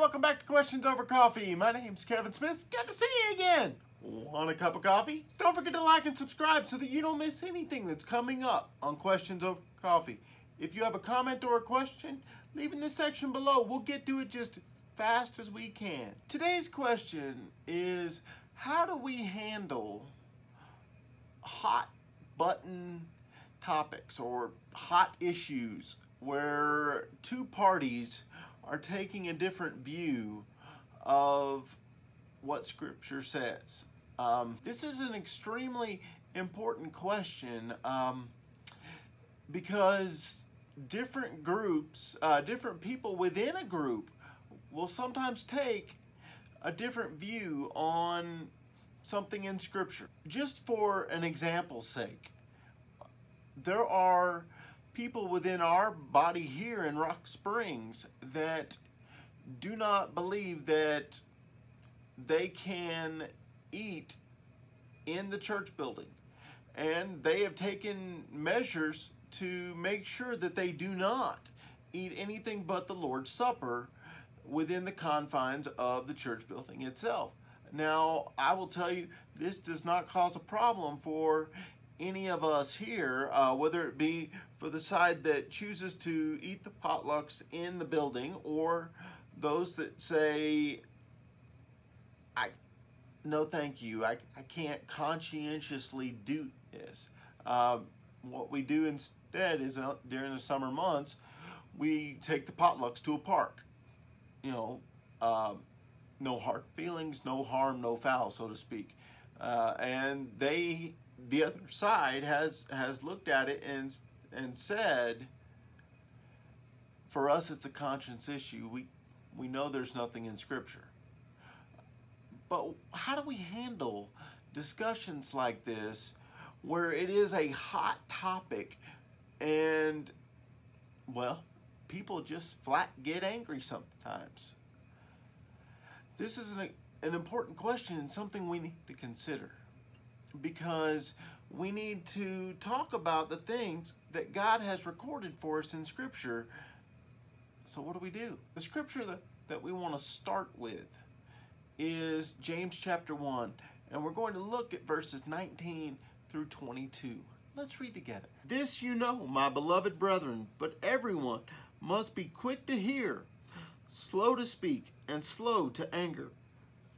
welcome back to Questions Over Coffee. My name's Kevin Smith. Good to see you again. Want a cup of coffee? Don't forget to like and subscribe so that you don't miss anything that's coming up on Questions Over Coffee. If you have a comment or a question, leave in the section below. We'll get to it just as fast as we can. Today's question is, how do we handle hot button topics or hot issues where two parties are taking a different view of what Scripture says? This is an extremely important question because different groups, different people within a group will sometimes take a different view on something in Scripture. Just for an example's sake, there are people within our body here in Rock Springs that do not believe that they can eat in the church building, and they have taken measures to make sure that they do not eat anything but the Lord's Supper within the confines of the church building itself. Now, I will tell you, this does not cause a problem for any of us here, whether it be for the side that chooses to eat the potlucks in the building, or those that say, no thank you, I can't conscientiously do this. What we do instead is during the summer months, we take the potlucks to a park. You know, no hard feelings, no harm, no foul, so to speak. And the other side has looked at it and said, for us it's a conscience issue. We know there's nothing in Scripture. But how do we handle discussions like this where it is a hot topic and, well, people just flat get angry sometimes? This is an important question and something we need to consider, because we need to talk about the things that God has recorded for us in Scripture. So what do? The Scripture that we want to start with is James chapter 1, and we're going to look at verses 19 through 22. Let's read together. This you know, my beloved brethren, but everyone must be quick to hear, slow to speak, and slow to anger.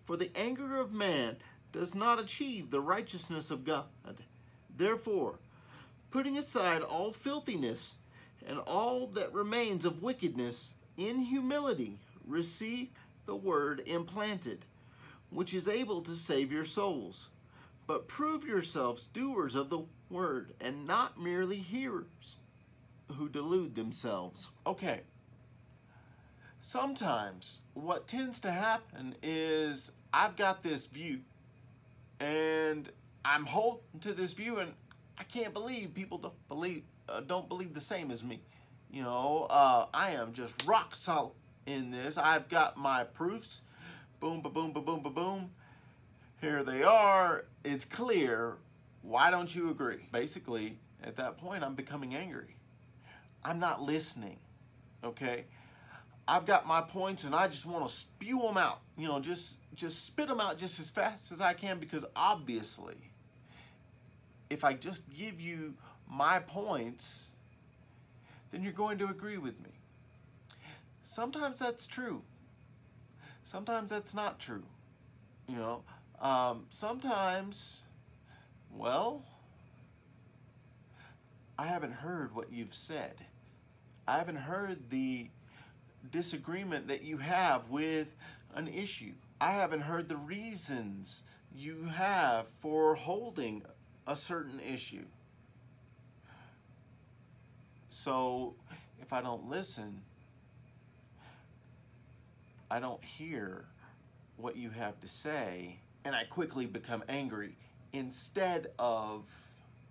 For the anger of man does not achieve the righteousness of God. Therefore, putting aside all filthiness and all that remains of wickedness, in humility receive the word implanted, which is able to save your souls. But prove yourselves doers of the word, and not merely hearers, who delude themselves. Okay. Sometimes what tends to happen is I've got this view, and I'm holding to this view, and I can't believe people don't believe the same as me. You know, I am just rock solid in this. I've got my proofs. Boom, ba boom, ba boom, ba boom. Here they are. It's clear. Why don't you agree? Basically, at that point, I'm becoming angry. I'm not listening. Okay? I've got my points, and I just want to spew them out. You know, just spit them out just as fast as I can, because obviously, if I just give you my points, then you're going to agree with me. Sometimes that's true. Sometimes that's not true. You know, sometimes, well, I haven't heard what you've said. I haven't heard the disagreement that you have with an issue. I haven't heard the reasons you have for holding a certain issue. So if I don't listen, I don't hear what you have to say, and I quickly become angry instead of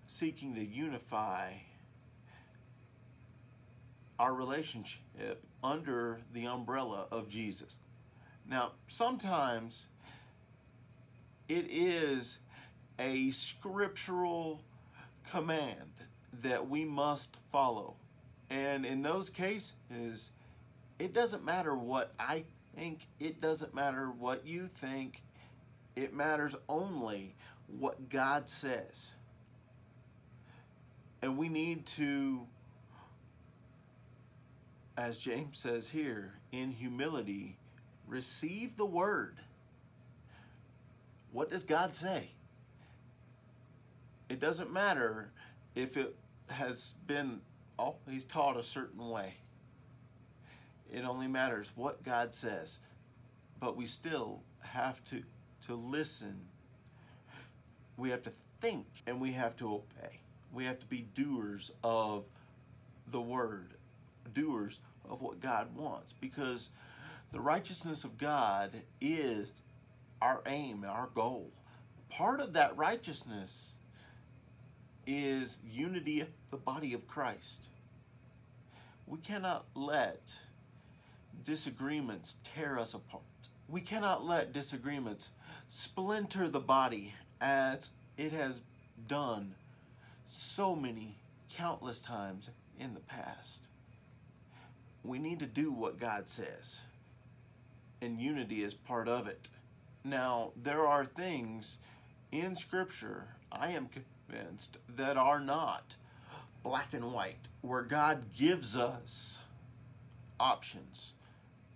seeking to unify our relationship under the umbrella of Jesus. Now, sometimes it is a scriptural command that we must follow. And in those cases, it doesn't matter what I It doesn't matter what you think. It matters only what God says. And we need to, as James says here, in humility, receive the word. What does God say? It doesn't matter if it has been, he's taught a certain way. It only matters what God says. But we still have to listen. We have to think, and we have to obey. We have to be doers of the word, doers of what God wants, because the righteousness of God is our aim, our goal. Part of that righteousness is unity of the body of Christ. We cannot let disagreements tear us apart. We cannot let disagreements splinter the body as it has done so many countless times in the past. We need to do what God says, and unity is part of it. Now, there are things in Scripture, I am convinced, that are not black and white, where God gives us options.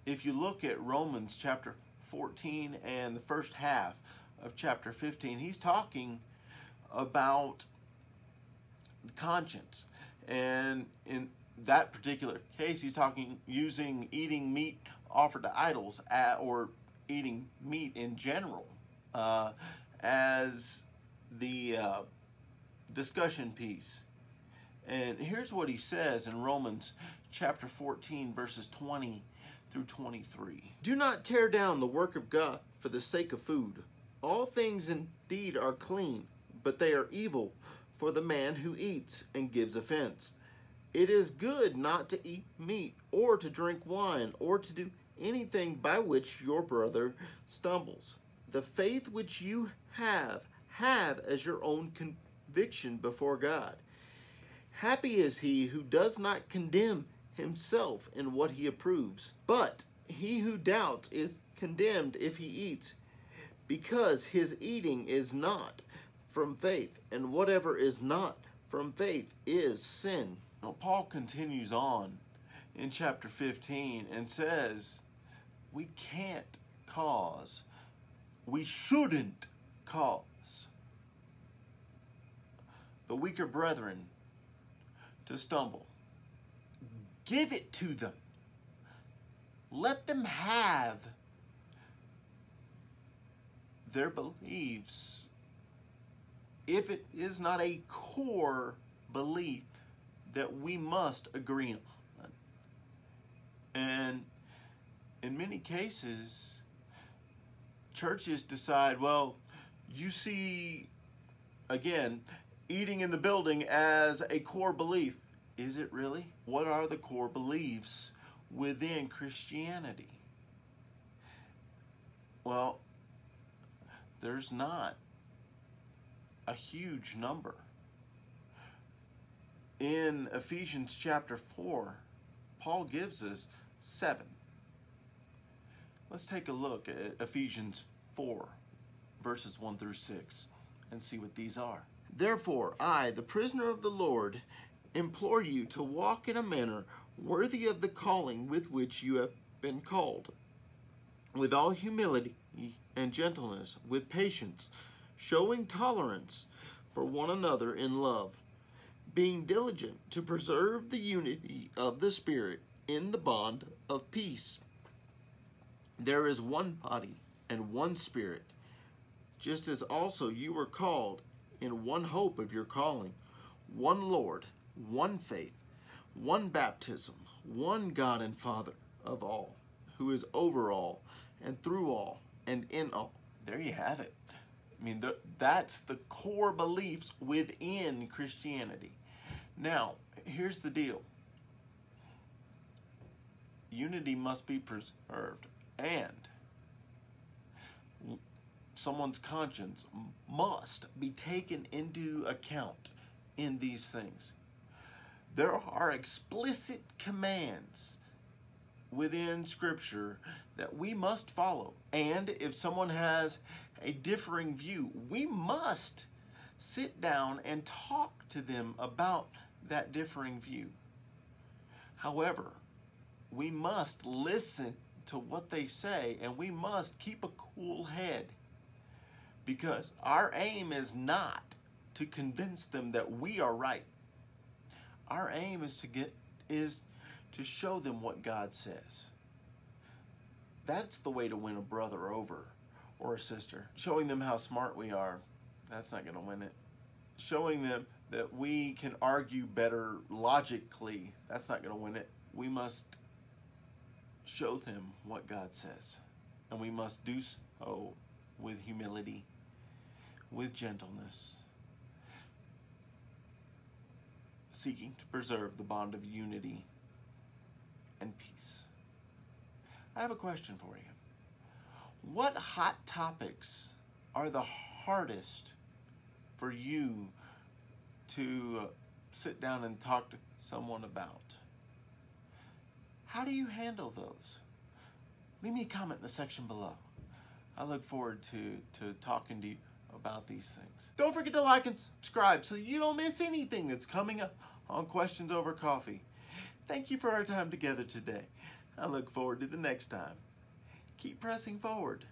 If you look at Romans chapter 14 and the first half of chapter 15, he's talking about the conscience. And in that particular case, he's talking using eating meat offered to idols, or eating meat in general, as the discussion piece. And here's what he says in Romans chapter 14, verses 20 through 23. Do not tear down the work of God for the sake of food. All things indeed are clean, but they are evil for the man who eats and gives offense. It is good not to eat meat, or to drink wine, or to do anything by which your brother stumbles. The faith which you have as your own conviction before God. Happy is he who does not condemn himself in what he approves. But he who doubts is condemned if he eats, because his eating is not from faith, and whatever is not from faith is sin. Now, Paul continues on in chapter 15 and says we shouldn't cause the weaker brethren to stumble. Give it to them. Let them have their beliefs. If it is not a core belief that we must agree on. And in many cases, churches decide, well, you see, again, eating in the building as a core belief. Is it really? What are the core beliefs within Christianity? Well, there's not a huge number. In Ephesians chapter 4, Paul gives us 7. Let's take a look at Ephesians 4, verses 1 through 6, and see what these are. Therefore, I, the prisoner of the Lord, implore you to walk in a manner worthy of the calling with which you have been called, with all humility and gentleness, with patience, showing tolerance for one another in love, being diligent to preserve the unity of the Spirit in the bond of peace. There is one body and one Spirit, just as also you were called in one hope of your calling, one Lord, one faith, one baptism, one God and Father of all, who is over all and through all and in all. There you have it. I mean, that's the core beliefs within Christianity. Now, here's the deal. Unity must be preserved, and someone's conscience must be taken into account in these things. There are explicit commands within Scripture that we must follow. And if someone has a differing view, we must sit down and talk to them about that differing view. However, we must listen to what they say, and we must keep a cool head, because our aim is not to convince them that we are right. Our aim is to show them what God says. That's the way to win a brother over or a sister. Showing them how smart we are, that's not going to win it. Showing them that we can argue better logically, that's not going to win it. We must show them what God says. And we must do so with humility, with gentleness, seeking to preserve the bond of unity and peace. I have a question for you. What hot topics are the hardest for you to sit down and talk to someone about? How do you handle those? Leave me a comment in the section below. I look forward to talking to you about these things. Don't forget to like and subscribe so you don't miss anything that's coming up on Questions Over Coffee. Thank you for our time together today. I look forward to the next time. Keep pressing forward.